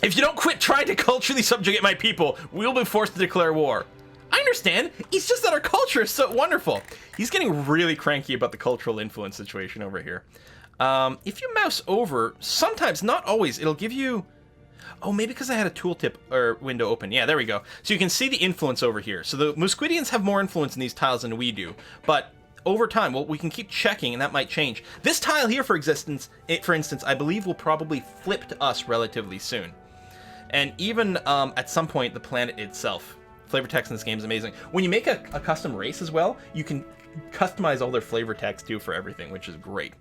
If you don't quit trying to culturally subjugate my people, we'll be forced to declare war. I understand. It's just that our culture is so wonderful. He's getting really cranky about the cultural influence situation over here. If you mouse over, sometimes, not always, it'll give you... Oh, maybe because I had a tooltip or window open. Yeah, there we go. So you can see the influence over here. So the Musquidians have more influence in these tiles than we do. But over time, well, we can keep checking, and that might change. This tile here, for instance, I believe will probably flip to us relatively soon. And even at some point, the planet itself. Flavor text in this game is amazing. When you make a custom race as well, you can customize all their flavor text too for everything, which is great.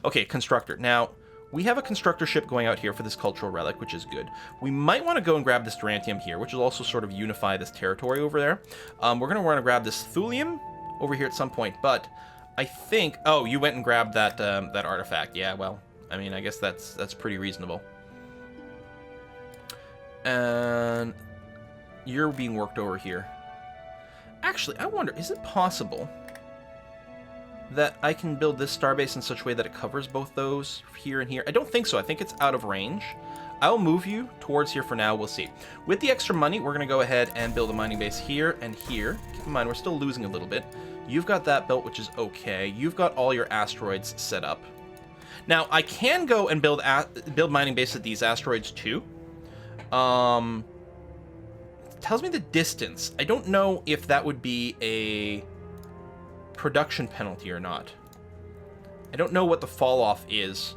Okay, constructor. Now, we have a constructor ship going out here for this cultural relic, which is good. We might want to go and grab this Durantium here, which will also sort of unify this territory over there. We're going to want to grab this Thulium over here at some point, but I think... Oh, you went and grabbed that that artifact. Yeah, well, I mean, I guess that's pretty reasonable. And you're being worked over here. Actually, I wonder, is it possible that I can build this starbase in such a way that it covers both those here and here? I don't think so. I think it's out of range. I'll move you towards here for now. We'll see. With the extra money, we're going to go ahead and build a mining base here and here. Keep in mind, we're still losing a little bit. You've got that built, which is okay. You've got all your asteroids set up. Now, I can go and build mining base at these asteroids too. It tells me the distance. I don't know if that would be a production penalty or not. I don't know what the fall off is.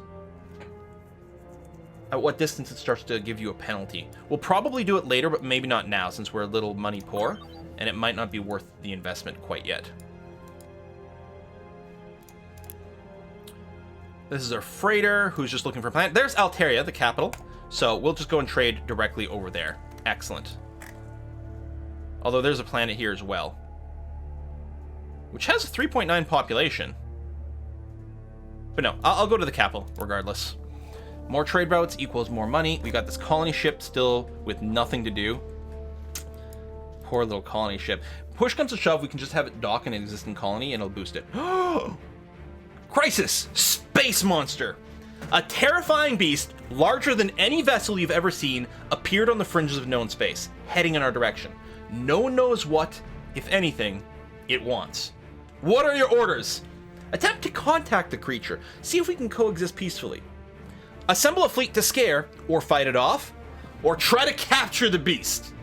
At what distance it starts to give you a penalty. We'll probably do it later, but maybe not now, since we're a little money poor, and it might not be worth the investment quite yet. This is our freighter, who's just looking for a planet. There's Alteria, the capital. So we'll just go and trade directly over there. Excellent. Although there's a planet here as well, which has a 3.9 population. But no, I'll go to the capital regardless. More trade routes equals more money. We got this colony ship still with nothing to do. Poor little colony ship. Push comes to shove, we can just have it dock an existing colony and it'll boost it. Crisis! Space monster! A terrifying beast, larger than any vessel you've ever seen, appeared on the fringes of known space, heading in our direction. No one knows what, if anything, it wants. What are your orders? Attempt to contact the creature. See if we can coexist peacefully. Assemble a fleet to scare, or fight it off, or try to capture the beast.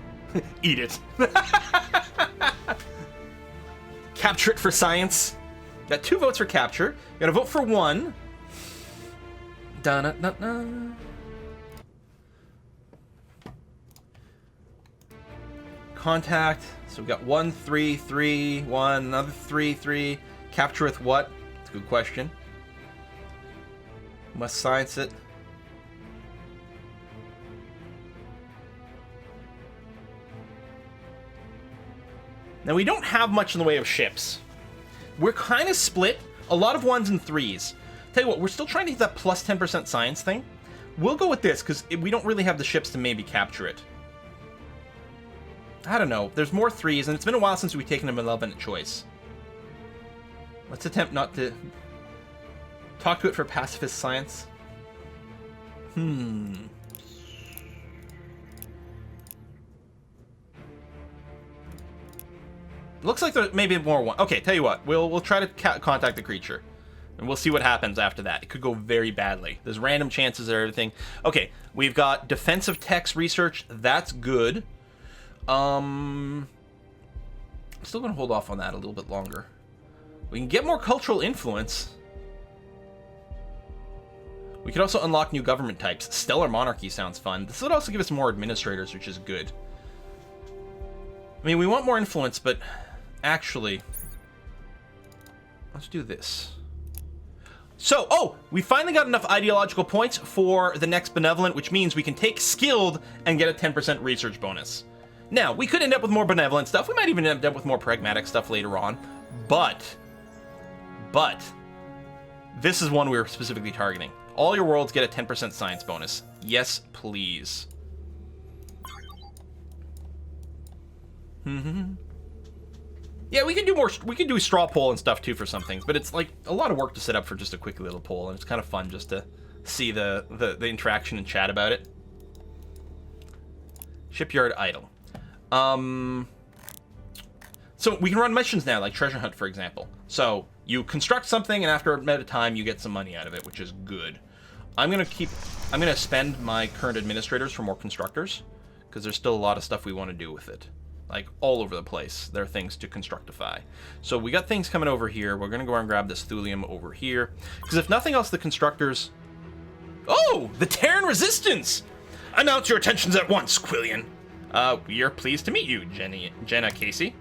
Eat it. Capture it for science. Got 2 votes for capture. Got to vote for 1. Da-na-na-na. Contact. So we've got 1, 3, 3, 1, another 3, 3. Capture with what? It's a good question. Must science it. Now, we don't have much in the way of ships. We're kind of split. A lot of 1s and 3s. Tell you what, we're still trying to hit that plus 10% science thing. We'll go with this, because we don't really have the ships to maybe capture it. I don't know. There's more 3s, and it's been a while since we've taken a malevolent choice. Let's attempt not to talk to it for pacifist science. Looks like there may be more one. Okay, tell you what. We'll try to contact the creature. And we'll see what happens after that. It could go very badly. There's random chances of everything. Okay, we've got defensive text research. That's good. I'm still going to hold off on that a little bit longer. We can get more cultural influence. We could also unlock new government types. Stellar monarchy sounds fun. This would also give us more administrators, which is good. I mean, we want more influence, but actually, let's do this. So, oh, we finally got enough ideological points for the next benevolent, which means we can take skilled and get a 10% research bonus. Now, we could end up with more benevolent stuff. We might even end up with more pragmatic stuff later on. But, this is one we were specifically targeting. All your worlds get a 10% science bonus. Yes, please. Yeah, we can do more. We can do a straw poll and stuff too for some things, but it's like a lot of work to set up for just a quick little poll, and it's kind of fun just to see the interaction and chat about it. Shipyard idle. So we can run missions now, like treasure hunt, for example. So you construct something, and after a bit of time, you get some money out of it, which is good. I'm gonna spend my current administrators for more constructors, because there's still a lot of stuff we want to do with it. Like, all over the place, there are things to constructify. So we got things coming over here. We're gonna go and grab this thulium over here, because if nothing else, the constructors... Oh! The Terran Resistance! Announce your intentions at once, Quillian. We are pleased to meet you, Jenna Casey.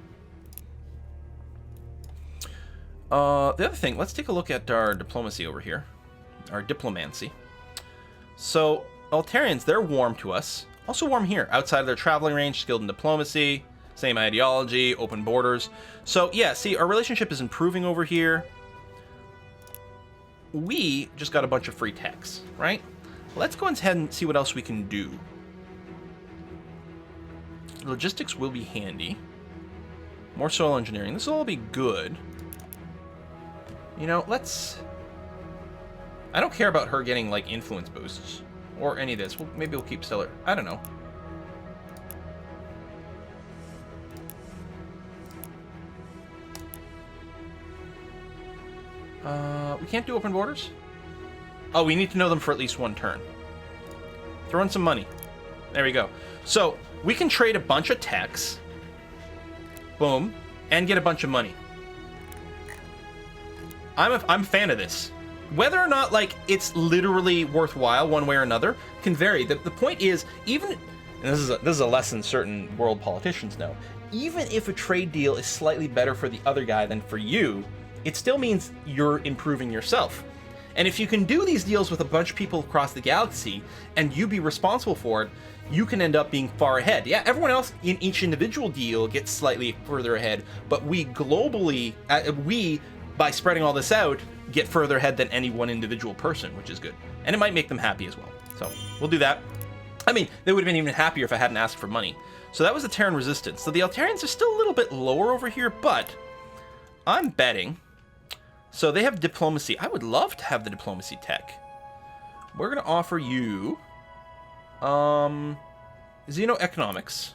The other thing, let's take a look at our diplomacy over here. Our diplomancy. So, Altarians, they're warm to us. Also warm here. Outside of their traveling range, skilled in diplomacy, same ideology, open borders. So, yeah, see, our relationship is improving over here. We just got a bunch of free techs, right? Let's go ahead and see what else we can do. Logistics will be handy. More soil engineering. This will all be good. You know, let's... I don't care about her getting, like, influence boosts. Or any of this. Well, maybe we'll keep Stellar. I don't know. We can't do open borders? Oh, we need to know them for at least one turn. Throw in some money. There we go. So, we can trade a bunch of techs. Boom. And get a bunch of money. I'm a fan of this. Whether or not, like, it's literally worthwhile one way or another can vary. The point is, even... And this is a lesson certain world politicians know. Even if a trade deal is slightly better for the other guy than for you, it still means you're improving yourself. And if you can do these deals with a bunch of people across the galaxy, and you be responsible for it, you can end up being far ahead. Yeah, everyone else in each individual deal gets slightly further ahead, but we globally, by spreading all this out, get further ahead than any one individual person, which is good. And it might make them happy as well. So, we'll do that. I mean, they would have been even happier if I hadn't asked for money. So that was the Terran Resistance. So the Altarians are still a little bit lower over here, but I'm betting... So they have diplomacy. I would love to have the diplomacy tech. We're going to offer you xenoeconomics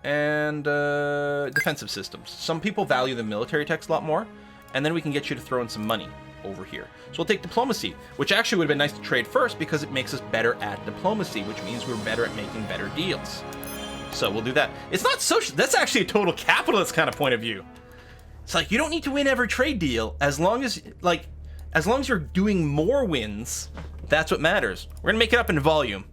and defensive systems. Some people value the military techs a lot more, and then we can get you to throw in some money over here. So we'll take diplomacy, which actually would have been nice to trade first because it makes us better at diplomacy, which means we're better at making better deals. So we'll do that. It's not social. That's actually a total capitalist kind of point of view. It's like, you don't need to win every trade deal as long as you're doing more wins. That's what matters. We're gonna make it up in volume.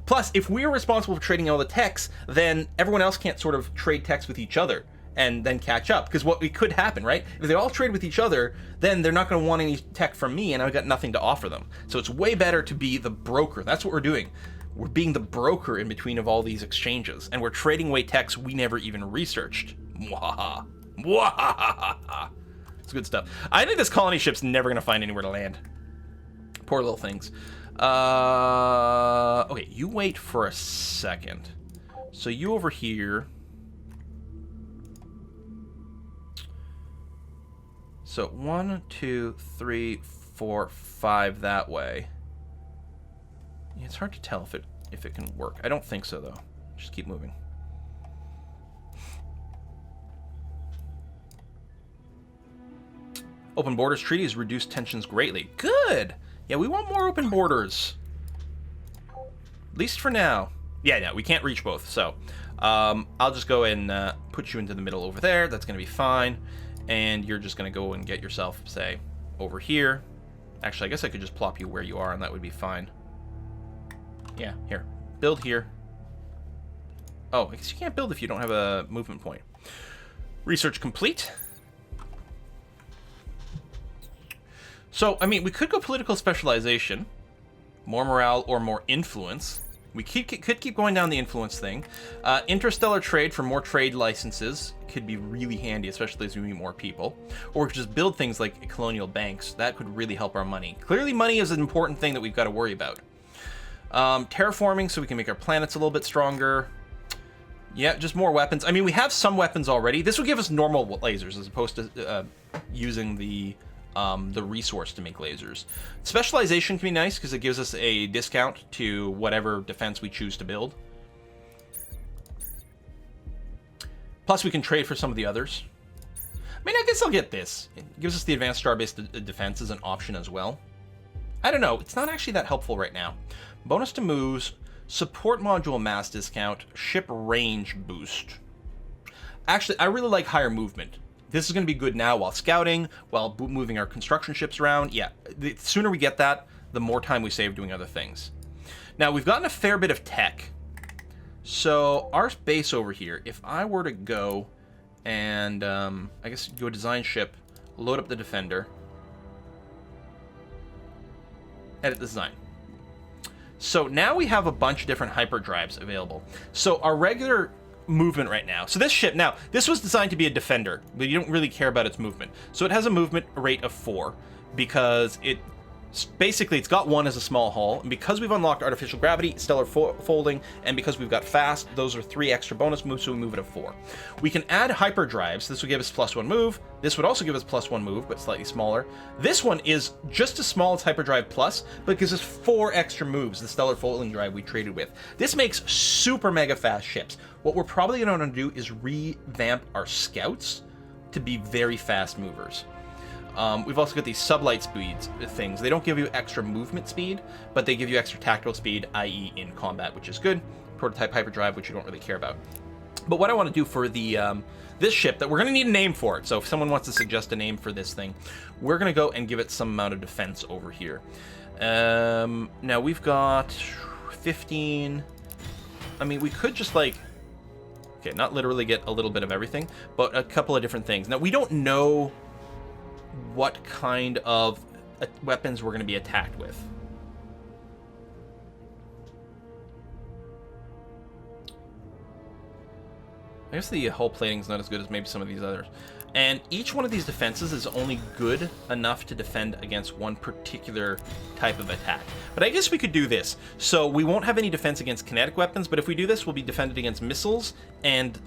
Plus, if we're responsible for trading all the techs, then everyone else can't sort of trade techs with each other and then catch up. Because what could happen, right? If they all trade with each other, then they're not gonna want any tech from me, and I've got nothing to offer them. So it's way better to be the broker. That's what we're doing. We're being the broker in between of all these exchanges, and we're trading away techs we never even researched. Mwahaha. It's good stuff. I think this colony ship's never gonna find anywhere to land. Poor little things. Okay, you wait for a second. So you over here. So 1, 2, 3, 4, 5 that way. Yeah, it's hard to tell if it can work. I don't think so though. Just keep moving. Open borders treaties reduce tensions greatly. Good! Yeah, we want more open borders. At least for now. Yeah, no, we can't reach both, so... I'll just go and put you into the middle over there. That's going to be fine. And you're just going to go and get yourself, say, over here. Actually, I guess I could just plop you where you are, and that would be fine. Yeah, here. Build here. Oh, I guess you can't build if you don't have a movement point. Research complete. So, I mean, we could go political specialization, more morale, or more influence. We could keep going down the influence thing. Interstellar trade for more trade licenses could be really handy, especially as we meet more people. Or we could just build things like colonial banks. That could really help our money. Clearly, money is an important thing that we've got to worry about. Terraforming, so we can make our planets a little bit stronger. Yeah, just more weapons. I mean, we have some weapons already. This would give us normal lasers as opposed to using the resource to make lasers. Specialization can be nice because it gives us a discount to whatever defense we choose to build. Plus, we can trade for some of the others. I mean, I guess I'll get this. It gives us the advanced star-based defense as an option as well. I don't know. It's not actually that helpful right now. Bonus to moves, support module mass discount, ship range boost. Actually, I really like higher movement. This is going to be good now while scouting, while moving our construction ships around. Yeah, the sooner we get that, the more time we save doing other things. Now, we've gotten a fair bit of tech. So, our base over here, if I were to go and, I guess, go design ship, load up the defender, edit design. So, now we have a bunch of different hyperdrives available. So, our regular movement right now. So this ship, now, this was designed to be a defender, but you don't really care about its movement. So it has a movement rate of 4 because basically it's got 1 as a small hull, and because we've unlocked artificial gravity, stellar folding, and because we've got fast, those are 3 extra bonus moves, so we move it to 4. We can add hyperdrives. This would give us +1 move. This would also give us +1 move, but slightly smaller. This one is just as small as hyperdrive plus, but it gives us 4 extra moves, the stellar folding drive we traded with. This makes super mega fast ships. What we're probably going to want to do is revamp our scouts to be very fast movers. We've also got these sublight speeds things. They don't give you extra movement speed, but they give you extra tactical speed, i.e. in combat, which is good. Prototype hyperdrive, which you don't really care about. But what I want to do for the this ship, that we're going to need a name for it, so if someone wants to suggest a name for this thing, we're going to go and give it some amount of defense over here. Now we've got 15. I mean, we could just like... Okay, not literally get a little bit of everything, but a couple of different things. Now, we don't know what kind of weapons we're going to be attacked with. I guess the hull plating is not as good as maybe some of these others. And each one of these defenses is only good enough to defend against one particular type of attack. But I guess we could do this. So we won't have any defense against kinetic weapons, but if we do this, we'll be defended against missiles and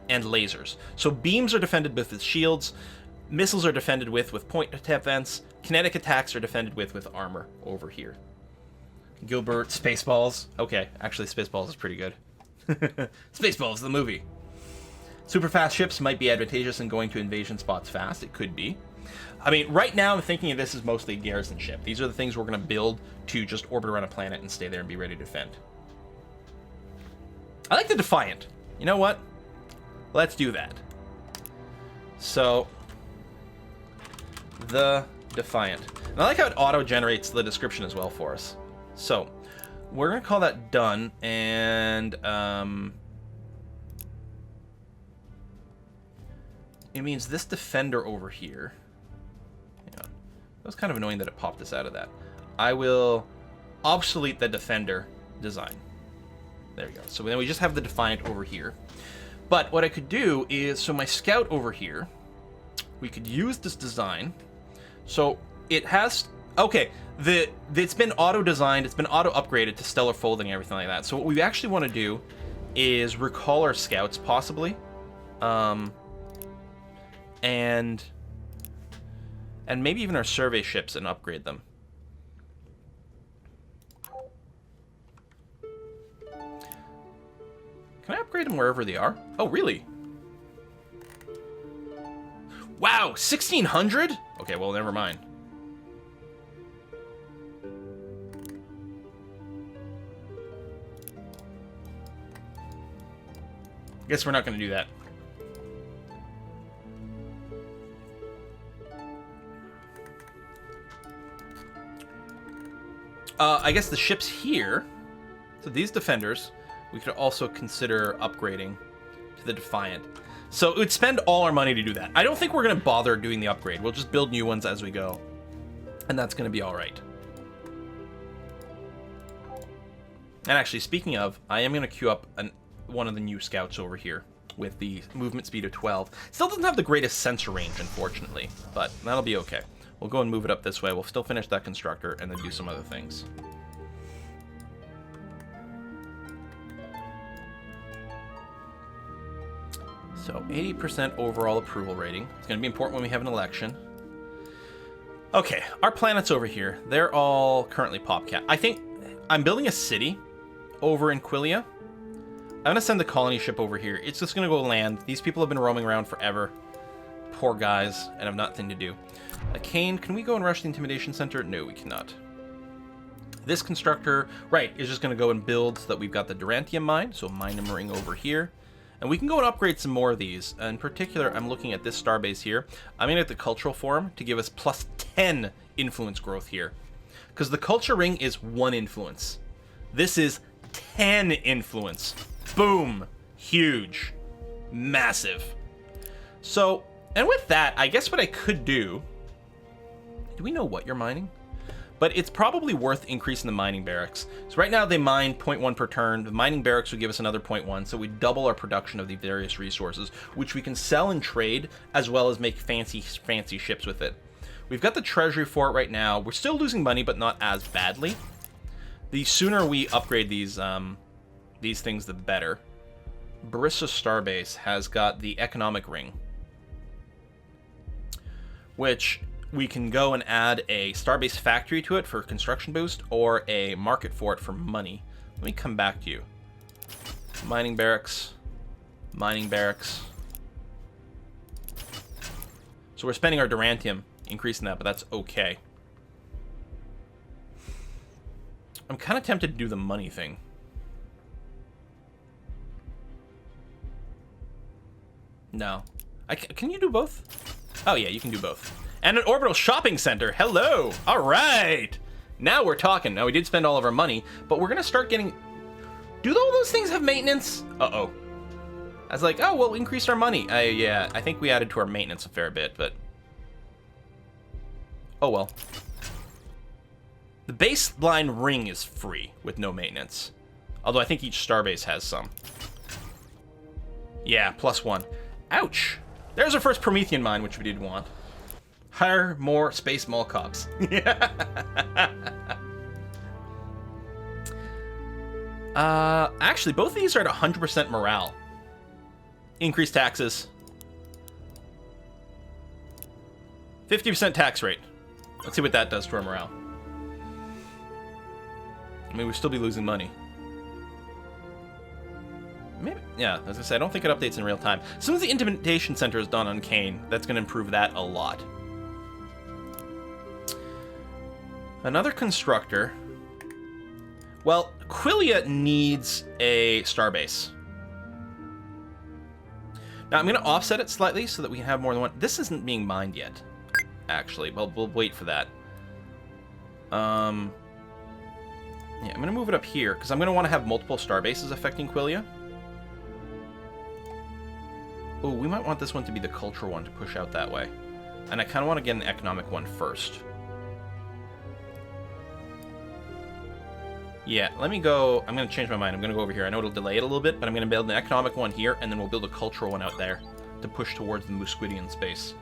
lasers. So beams are defended with shields, missiles are defended with point defense, kinetic attacks are defended with armor over here. Gilbert, Spaceballs. Okay, actually Spaceballs is pretty good. Spaceballs, the movie. Super fast ships might be advantageous in going to invasion spots fast. It could be. I mean, right now I'm thinking of this as mostly a garrison ship. These are the things we're going to build to just orbit around a planet and stay there and be ready to defend. I like the Defiant. You know what? Let's do that. So, the Defiant. And I like how it auto-generates the description as well for us. So, we're going to call that done, and it means this defender over here. Hang on. That was kind of annoying that it popped us out of that. I will obsolete the defender design. There we go. So then we just have the Defiant over here. But what I could do is, so my scout over here, we could use this design. So it has, okay, it's been auto-designed, it's been auto-upgraded to stellar folding and everything like that. So what we actually want to do is recall our scouts, possibly. And maybe even our survey ships and upgrade them. Can I upgrade them wherever they are? Oh, really? Wow, 1,600? Okay, well, never mind. Guess we're not going to do that. I guess the ships here, so these defenders, we could also consider upgrading to the Defiant. So it would spend all our money to do that. I don't think we're going to bother doing the upgrade. We'll just build new ones as we go. And that's going to be all right. And actually, speaking of, I am going to queue up one of the new scouts over here with the movement speed of 12. Still doesn't have the greatest sensor range, unfortunately, but that'll be okay. We'll go and move it up this way. We'll still finish that constructor and then do some other things. So 80% overall approval rating. It's going to be important when we have an election. Okay, our planets over here, they're all currently PopCat. I think I'm building a city over in Quillian. I'm going to send the colony ship over here. It's just going to go land. These people have been roaming around forever. Poor guys, and have nothing to do. Kane, can we go and rush the intimidation center? No, we cannot. This constructor, right, is just going to go and build so that we've got the Durantium mine. So mine and ring over here. And we can go and upgrade some more of these. In particular, I'm looking at this starbase here. I'm going to get the cultural forum to give us plus 10 influence growth here. Because the culture ring is 1 influence. This is 10 influence. Boom. Huge. Massive. So, and with that, I guess what I could do... Do we know what you're mining? But it's probably worth increasing the mining barracks. So right now they mine 0.1 per turn. The mining barracks would give us another 0.1, so we double our production of the various resources, which we can sell and trade, as well as make fancy ships with it. We've got the treasury for it right now. We're still losing money, but not as badly. The sooner we upgrade these things, the better. Barista Starbase has got the economic ring, which we can go and add a Starbase factory to it for construction boost, or a market for it for money. Let me come back to you. Mining barracks. Mining barracks. So we're spending our Durantium, increasing that, but that's okay. I'm kind of tempted to do the money thing. No. Can you do both? Oh yeah, you can do both. And an orbital shopping center. Hello. All right. Now we're talking. Now we did spend all of our money, but we're going to start getting... Do all those things have maintenance? Uh-oh. I was like, oh, we'll increase our money. Yeah, I think we added to our maintenance a fair bit, but... Oh, well. The baseline ring is free with no maintenance. Although I think each starbase has some. Yeah, +1. Ouch. There's our first Promethean mine, which we did want. Hire more space mall cops. Actually, both of these are at 100% morale. Increased taxes. 50% tax rate. Let's see what that does to our morale. I mean, we'll still be losing money. Maybe, yeah, as I said, I don't think it updates in real time. As soon as the intimidation center is done on Kane, that's going to improve that a lot. Another constructor. Well, Quillian needs a starbase. Now, I'm going to offset it slightly so that we can have more than one. This isn't being mined yet, actually. Well, we'll wait for that. Yeah, I'm going to move it up here, because I'm going to want to have multiple starbases affecting Quillian. Oh, we might want this one to be the cultural one to push out that way. And I kind of want to get an economic one first. Yeah, let me go... I'm going to change my mind. I'm going to go over here. I know it'll delay it a little bit, but I'm going to build an economic one here, and then we'll build a cultural one out there to push towards the Musquidian space.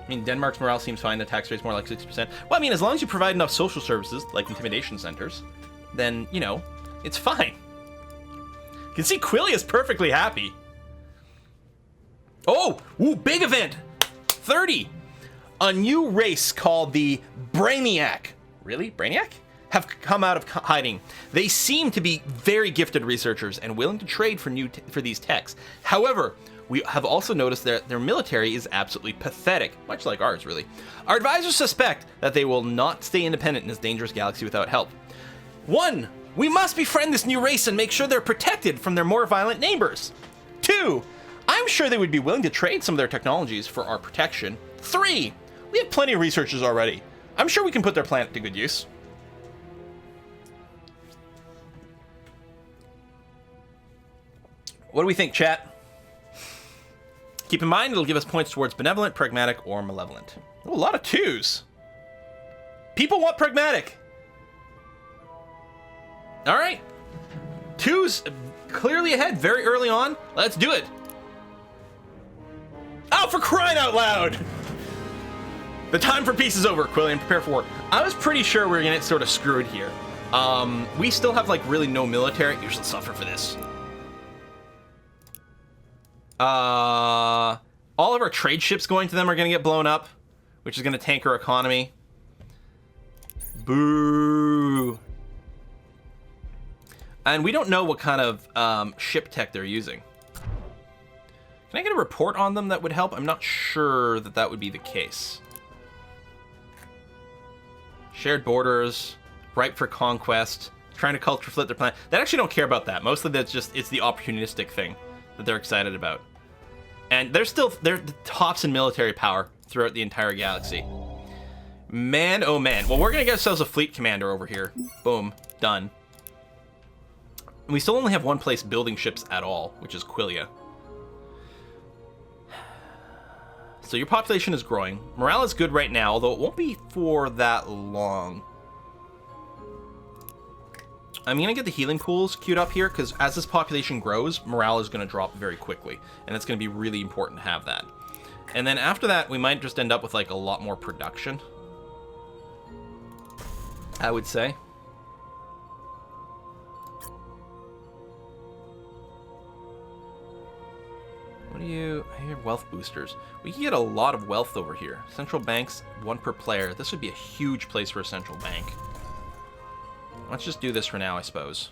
I mean, Denmark's morale seems fine. The tax rate's more like 60%. Well, I mean, as long as you provide enough social services, like intimidation centers, then, you know, it's fine. You can see Quillian's perfectly happy. Oh! Ooh, big event! 30! A new race called the Brainyak. Really? Brainyak? Have come out of hiding. They seem to be very gifted researchers and willing to trade for these techs. However, we have also noticed that their military is absolutely pathetic, much like ours, really. Our advisors suspect that they will not stay independent in this dangerous galaxy without help. 1. We must befriend this new race and make sure they're protected from their more violent neighbors. 2. I'm sure they would be willing to trade some of their technologies for our protection. 3. We have plenty of researchers already. I'm sure we can put their planet to good use. What do we think, chat? Keep in mind, it'll give us points towards benevolent, pragmatic, or malevolent. Oh, a lot of 2s. People want pragmatic. All right. 2s clearly ahead very early on. Let's do it. Oh, for crying out loud! The time for peace is over, Quillian. Prepare for war. I was pretty sure we were gonna get sort of screwed here. We still have, like, really no military. You shall suffer for this. All of our trade ships going to them are gonna get blown up, which is gonna tank our economy. Boo. And we don't know what kind of ship tech they're using. Can I get a report on them that would help? I'm not sure that that would be the case. Shared borders, ripe for conquest, trying to culture flip their planet. They actually don't care about that. Mostly that's just, it's the opportunistic thing that they're excited about. And they're the tops in military power throughout the entire galaxy. Man, oh man. Well, we're going to get ourselves a fleet commander over here. Boom. Done. And we still only have one place building ships at all, which is Quillian. So your population is growing. Morale is good right now, although it won't be for that long. I'm going to get the healing pools queued up here, because as this population grows, morale is going to drop very quickly. And it's going to be really important to have that. And then after that, we might just end up with like a lot more production, I would say. What do you... I hear wealth boosters. We can get a lot of wealth over here. Central banks, 1 per player. This would be a huge place for a central bank. Let's just do this for now, I suppose.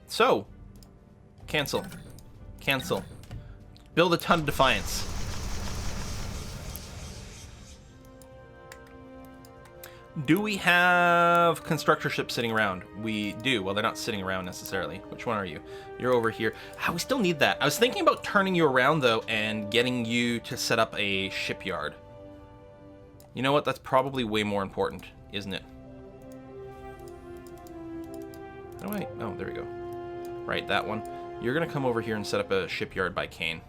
So. Cancel. Cancel. Build a ton of defiance. Do we have constructor ships sitting around? We do. Well, they're not sitting around necessarily. Which one are you? You're over here. We still need that. I was thinking about turning you around, though, and getting you to set up a shipyard. You know what? That's probably way more important, isn't it? How do I... Oh, there we go. Right, that one. You're going to come over here and set up a shipyard by Kane.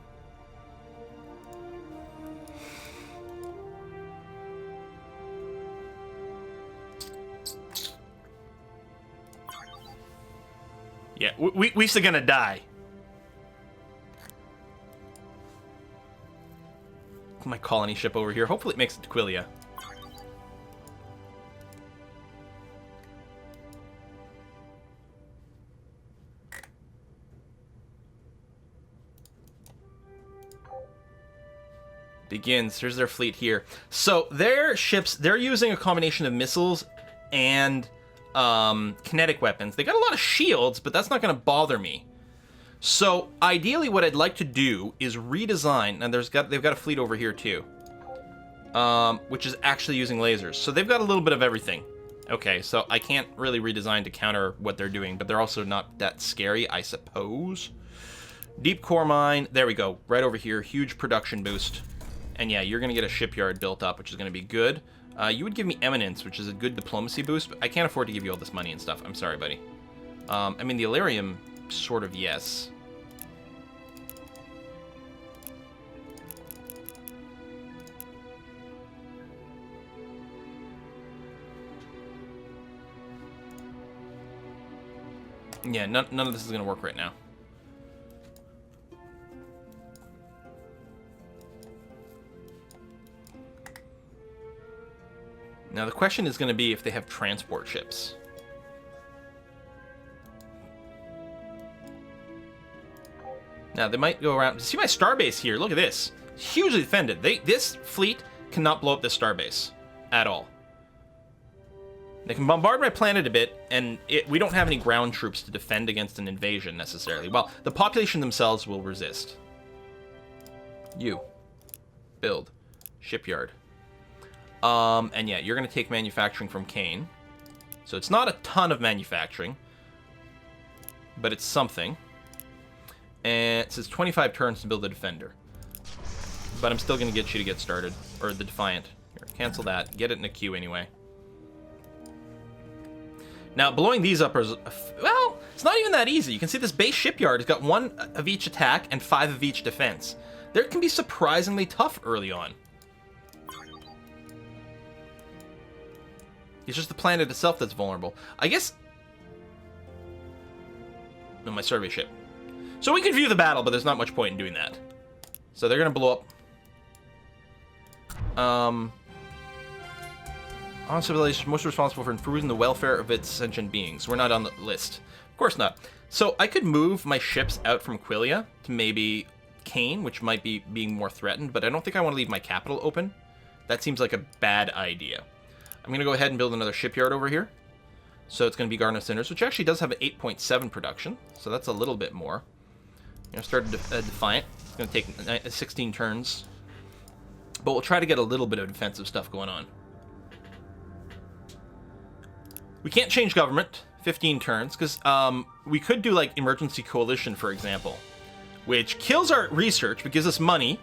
Yeah, we're still gonna die. My colony ship over here. Hopefully it makes it to Quillian. Begins. Here's their fleet here. So their ships, they're using a combination of missiles and kinetic weapons. They got a lot of shields, but that's not going to bother me. So ideally what I'd like to do is redesign, and they've got a fleet over here too, which is actually using lasers. So they've got a little bit of everything. Okay, so I can't really redesign to counter what they're doing, but they're also not that scary, I suppose. Deep core mine, there we go, right over here, huge production boost. And yeah, you're going to get a shipyard built up, which is going to be good. You would give me eminence, which is a good diplomacy boost, but I can't afford to give you all this money and stuff. I'm sorry, buddy. I mean, the Illyrium, sort of, yes. Yeah, none of this is going to work right now. Now, the question is going to be if they have transport ships. Now, they might go around... See my starbase here? Look at this. Hugely defended. This fleet cannot blow up this starbase at all. They can bombard my planet a bit, and we don't have any ground troops to defend against an invasion, necessarily. Well, the population themselves will resist. You. Build. Shipyard. And yeah, you're going to take manufacturing from Kane. So it's not a ton of manufacturing, but it's something. And it says 25 turns to build the Defender. But I'm still going to get you to get started. Or the Defiant. Here, cancel that. Get it in a queue anyway. Now, blowing these up is... Well, it's not even that easy. You can see this base shipyard has got 1 of each attack and 5 of each defense. They can be surprisingly tough early on. It's just the planet itself that's vulnerable. I guess... No, my survey ship. So we could view the battle, but there's not much point in doing that. So they're going to blow up. On civilization, most responsible for improving the welfare of its sentient beings. We're not on the list. Of course not. So I could move my ships out from Quillian to maybe Kane, which might be being more threatened, but I don't think I want to leave my capital open. That seems like a bad idea. I'm going to go ahead and build another shipyard over here. So it's going to be Garden of Sinners, which actually does have an 8.7 production. So that's a little bit more. Start Defiant. It's going to take 16 turns. But we'll try to get a little bit of defensive stuff going on. We can't change government. 15 turns, because we could do like Emergency Coalition, for example, which kills our research but gives us money,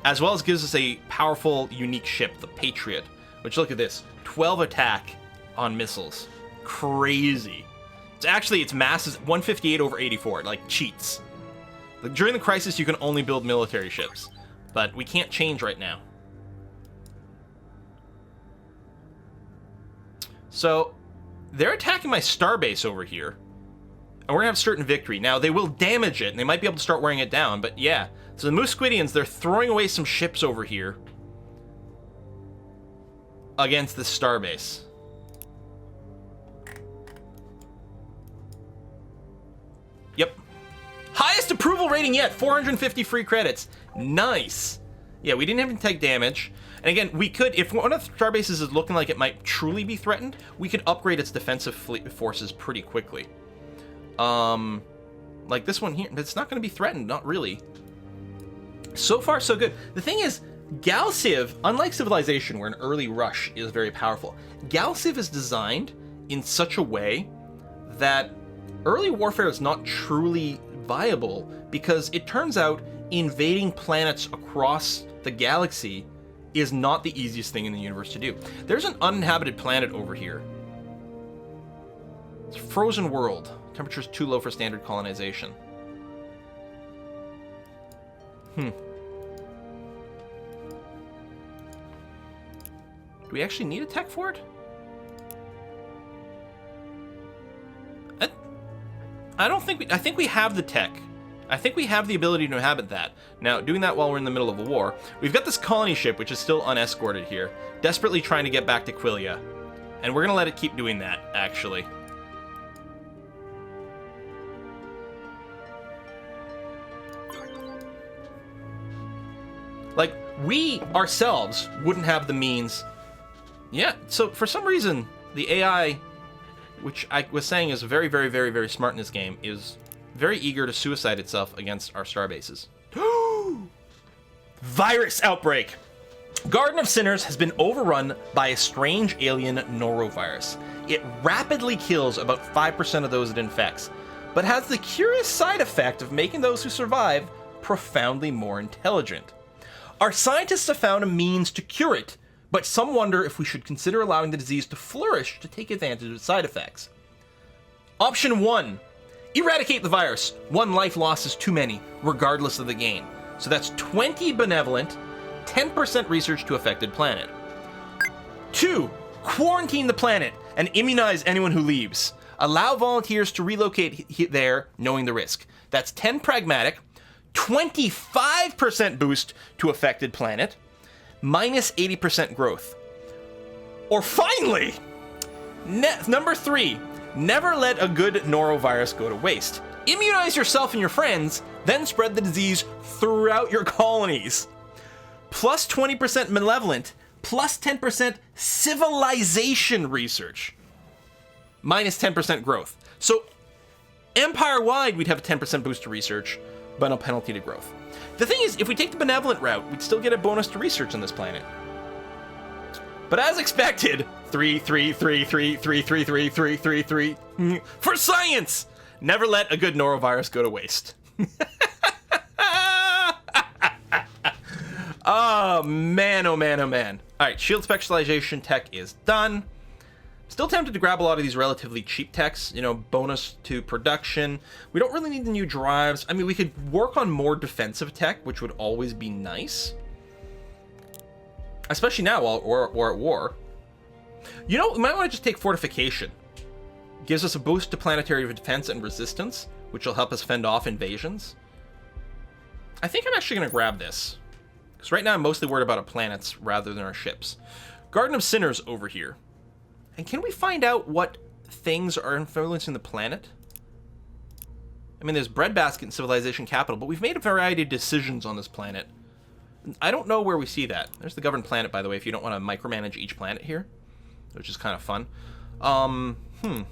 as well as gives us a powerful, unique ship, the Patriot, which, look at this, 12 attack on missiles. Crazy. Its mass is 158 over 84, like cheats. Like, during the crisis, you can only build military ships, but we can't change right now. So they're attacking my starbase over here, and we're gonna have certain victory. Now, they will damage it, and they might be able to start wearing it down, but yeah. So the Musquidians, they're throwing away some ships over here against this starbase. Yep. Highest approval rating yet, 450 free credits. Nice. Yeah, we didn't even take damage. And again, we could, if one of the starbases is looking like it might truly be threatened, we could upgrade its defensive forces pretty quickly. Like this one here, it's not going to be threatened, not really. So far, so good. The thing is, Galciv, unlike Civilization, where an early rush is very powerful, Galciv is designed in such a way that early warfare is not truly viable, because it turns out invading planets across the galaxy is not the easiest thing in the universe to do. There's an uninhabited planet over here. It's a frozen world. Temperature's too low for standard colonization. Do we actually need a tech for it? I don't think I think we have the tech. I think we have the ability to inhabit that. Now, doing that while we're in the middle of a war, we've got this colony ship, which is still unescorted here, desperately trying to get back to Quillia. And we're going to let it keep doing that, actually. Like, we ourselves wouldn't have the means. Yeah, so for some reason, the AI, which I was saying is very, very, very, very smart in this game, is very eager to suicide itself against our starbases. Virus outbreak! Garden of Sinners has been overrun by a strange alien norovirus. It rapidly kills about 5% of those it infects, but has the curious side effect of making those who survive profoundly more intelligent. Our scientists have found a means to cure it, but some wonder if we should consider allowing the disease to flourish to take advantage of its side effects. Option 1. Eradicate the virus. 1 life loss is too many, regardless of the gain. So that's 20 benevolent, 10% research to affected planet. 2. Quarantine the planet and immunize anyone who leaves. Allow volunteers to relocate there, knowing the risk. That's 10 pragmatic, 25% boost to affected planet, minus 80% growth. Or finally, number 3, never let a good norovirus go to waste. Immunize yourself and your friends, then spread the disease throughout your colonies. Plus 20% malevolent, plus 10% civilization research, minus 10% growth. So empire-wide, we'd have a 10% boost to research, but no penalty to growth. The thing is, if we take the benevolent route, we'd still get a bonus to research on this planet. But as expected, 3, 3, 3, 3, 3, 3, 3, 3, 3, 3, for science! Never let a good norovirus go to waste. Oh man, oh man, oh man. Alright, shield specialization tech is done. Still tempted to grab a lot of these relatively cheap techs, you know, bonus to production. We don't really need the new drives. I mean, we could work on more defensive tech, which would always be nice. Especially now while we're at war. You know, we might want to just take fortification. Gives us a boost to planetary defense and resistance, which will help us fend off invasions. I think I'm actually going to grab this. Because right now I'm mostly worried about our planets rather than our ships. Garden of Sinners over here. And can we find out what things are influencing the planet? I mean, there's breadbasket and civilization capital, but we've made a variety of decisions on this planet. I don't know where we see that. There's the governed planet, by the way, if you don't want to micromanage each planet here, which is kind of fun. Hmm.